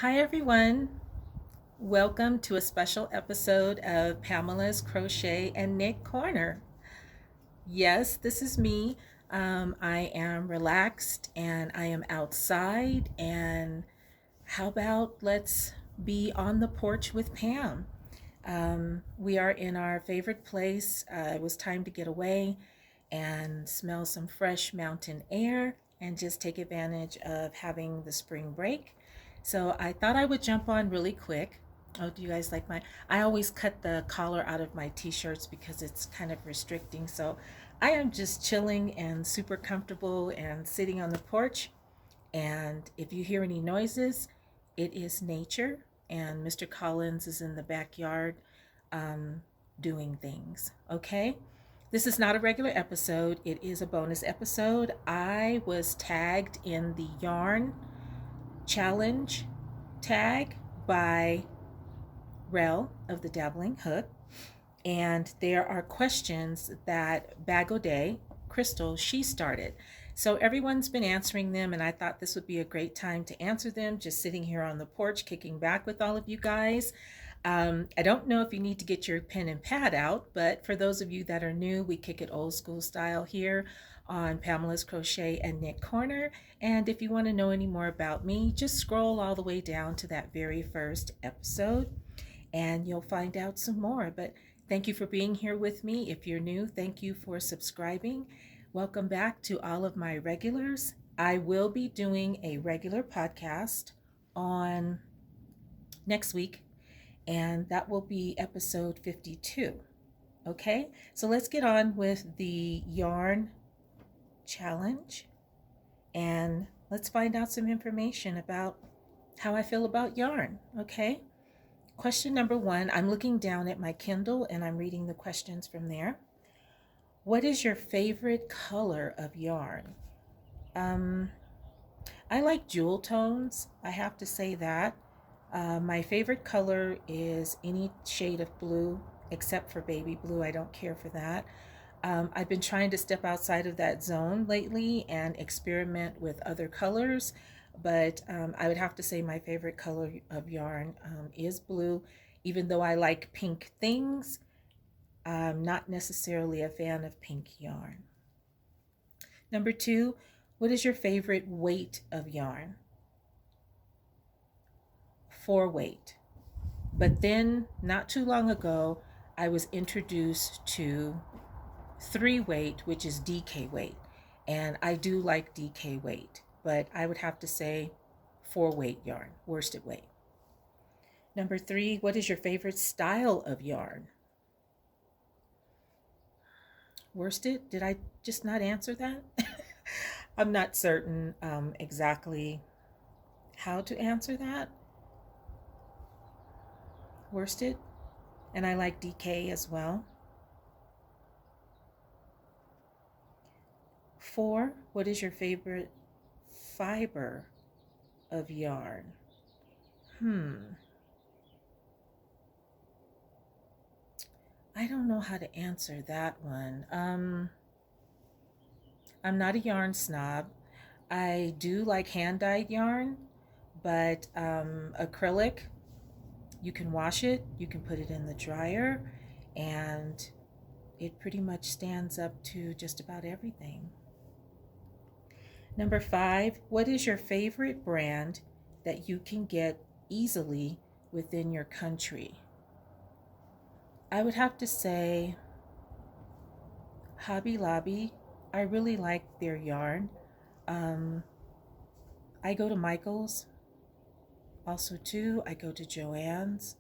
Hi, everyone. Welcome to a special episode of Pamela's Crochet and Knit Corner. Yes, this is me. I am relaxed and I am outside. And how about let's be on the porch with Pam? We are in our favorite place. It was time to get away and smell some fresh mountain air and just take advantage of having the spring break. So I thought I would jump on really quick. Oh, do you guys like my? I always cut the collar out of my t-shirts because it's kind of restricting. So I am just chilling and super comfortable and sitting on the porch. And if you hear any noises, it is nature. And Mr. Collins is in the backyard um, doing things. Okay? This is not a regular episode, it is a bonus episode. I was tagged in the yarn challenge tag by Rel of the Dabbling Hook. And there are questions that Bag O' Day, Crystal, she started. So everyone's been answering them, and I thought this would be a great time to answer them, just sitting here on the porch, kicking back with all of you guys. I don't know if you need to get your pen and pad out, but for those of you that are new, we kick it old school style here on Pamela's Crochet and Knit Corner. And if you want to know any more about me, just scroll all the way down to that very first episode and you'll find out some more. But thank you for being here with me. If you're new, thank you for subscribing. Welcome back to all of my regulars. I will be doing a regular podcast on next week, and that will be episode 52. Okay, so let's get on with the yarn challenge and let's find out some information about how I feel about yarn. Okay, question number one, I'm looking down at my Kindle and I'm reading the questions from there. What is your favorite color of yarn? I like jewel tones, I have to say that. My favorite color is any shade of blue except for baby blue. I don't care for that. I've been trying to step outside of that zone lately and experiment with other colors, but I would have to say my favorite color of yarn is blue. Even though I like pink things, I'm not necessarily a fan of pink yarn. Number two, what is your favorite weight of yarn? 4 weight. But then, not too long ago, I was introduced to 3 weight, which is DK weight. And I do like DK weight, but I would have to say 4 weight yarn, worsted weight. Number three, what is your favorite style of yarn? Worsted? Did I just not answer that? I'm not certain exactly how to answer that. Worsted, and I like DK as well. 4, what is your favorite fiber of yarn? I don't know how to answer that one. I'm not a yarn snob. I do like hand-dyed yarn, but acrylic, you can wash it, you can put it in the dryer, and it pretty much stands up to just about everything. Number 5, what is your favorite brand that you can get easily within your country? I would have to say Hobby Lobby. I really like their yarn. I go to Michael's also too. I go to Joann's.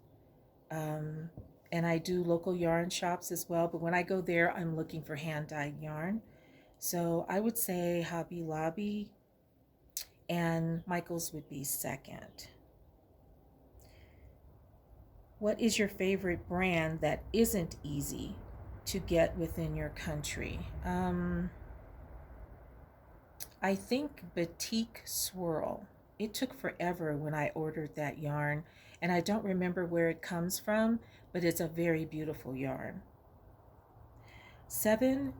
And I do local yarn shops as well. But when I go there, I'm looking for hand-dyed yarn. So I would say Hobby Lobby and Michael's would be second. What is your favorite brand that isn't easy to get within your country? I think Batik Swirl. It took forever when I ordered that yarn, and I don't remember where it comes from, but it's a very beautiful yarn. 7,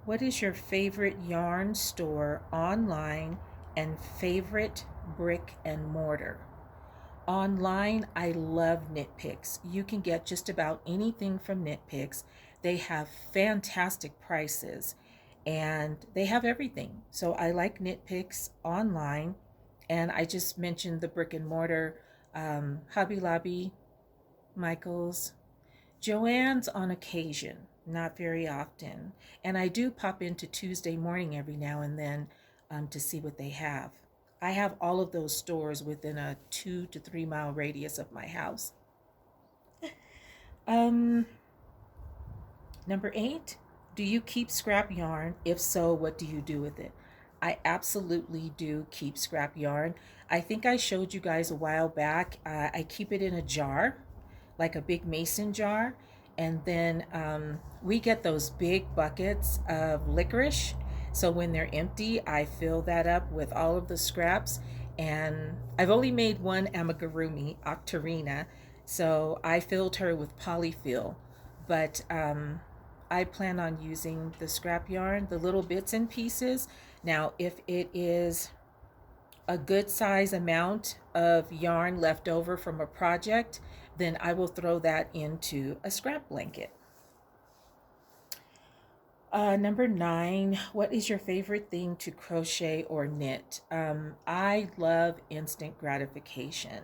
what is your favorite yarn store online and favorite brick and mortar. Online, I love Knit Picks. You can get just about anything from Knit Picks. They have fantastic prices and they have everything. So I like Knit Picks online. And I just mentioned the brick and mortar, Hobby Lobby, Michaels, Joann's on occasion, not very often. And I do pop into Tuesday morning every now and then to see what they have. I have all of those stores within a 2 to 3 mile radius of my house. Um, Number 8, do you keep scrap yarn? If so, what do you do with it? I absolutely do keep scrap yarn. I think I showed you guys a while back. I keep it in a jar, like a big mason jar. And then we get those big buckets of licorice. So when they're empty, I fill that up with all of the scraps. And I've only made one amigurumi, Octarina. So I filled her with polyfill. But I plan on using the scrap yarn, the little bits and pieces. Now, if it is a good size amount of yarn left over from a project, then I will throw that into a scrap blanket. Number 9, what is your favorite thing to crochet or knit? I love instant gratification.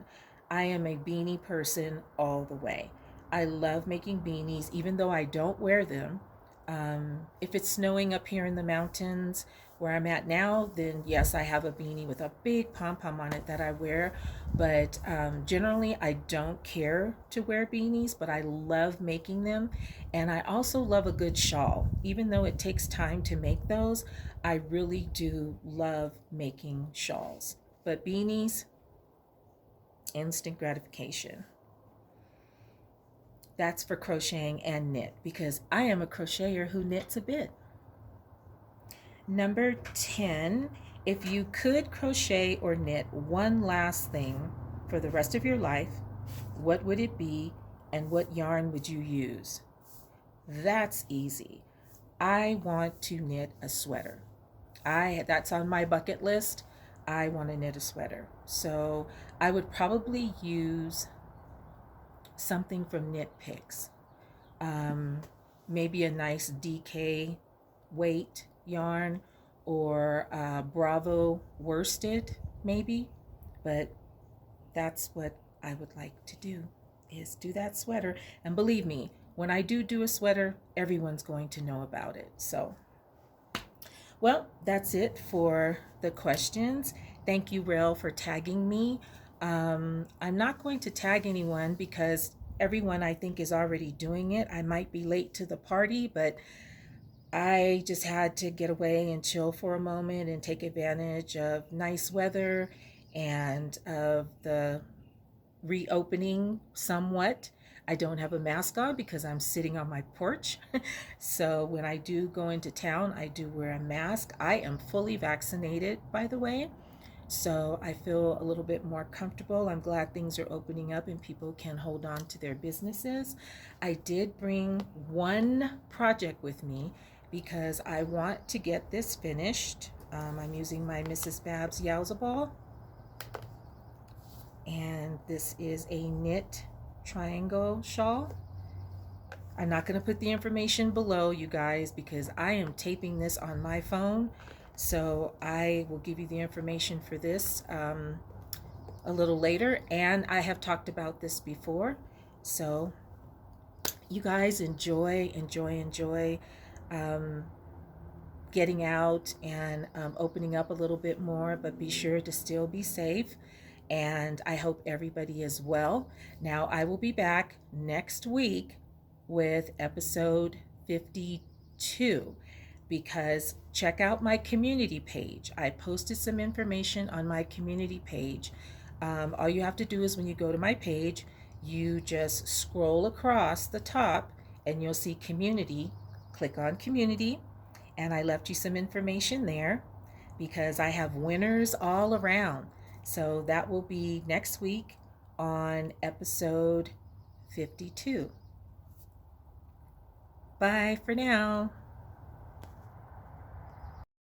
I am a beanie person all the way. I love making beanies, even though I don't wear them. If it's snowing up here in the mountains where I'm at now, then yes, I have a beanie with a big pom-pom on it that I wear. But generally, I don't care to wear beanies, but I love making them. And I also love a good shawl. Even though it takes time to make those, I really do love making shawls. But beanies, instant gratification. That's for crocheting and knit because I am a crocheter who knits a bit. Number 10, if you could crochet or knit one last thing for the rest of your life, what would it be and what yarn would you use? That's easy. I want to knit a sweater. That's on my bucket list. I want to knit a sweater. So I would probably use something from Knit Picks. Maybe a nice DK weight yarn or Bravo worsted maybe, but that's what I would like to do, is do that sweater. And believe me, when I do a sweater, everyone's going to know about it. So, well, that's it for the questions. Thank you, Rel, for tagging me. I'm not going to tag anyone because everyone I think is already doing it. I might be late to the party, but I just had to get away and chill for a moment and take advantage of nice weather and of the reopening somewhat. I don't have a mask on because I'm sitting on my porch. So when I do go into town, I do wear a mask. I am fully vaccinated, by the way. So I feel a little bit more comfortable. I'm glad things are opening up and people can hold on to their businesses. I did bring one project with me because I want to get this finished. I'm using my Mrs. Babs Yowza ball. And this is a knit triangle shawl. I'm not going to put the information below, you guys, because I am taping this on my phone. So I will give you the information for this a little later. And I have talked about this before. So you guys enjoy getting out and opening up a little bit more, but be sure to still be safe. And I hope everybody is well. Now, I will be back next week with episode 52 because check out my community page. I posted some information on my community page. All you have to do is when you go to my page, you just scroll across the top and you'll see community. Click on community, and I left you some information there because I have winners all around. So that will be next week on episode 52. Bye for now.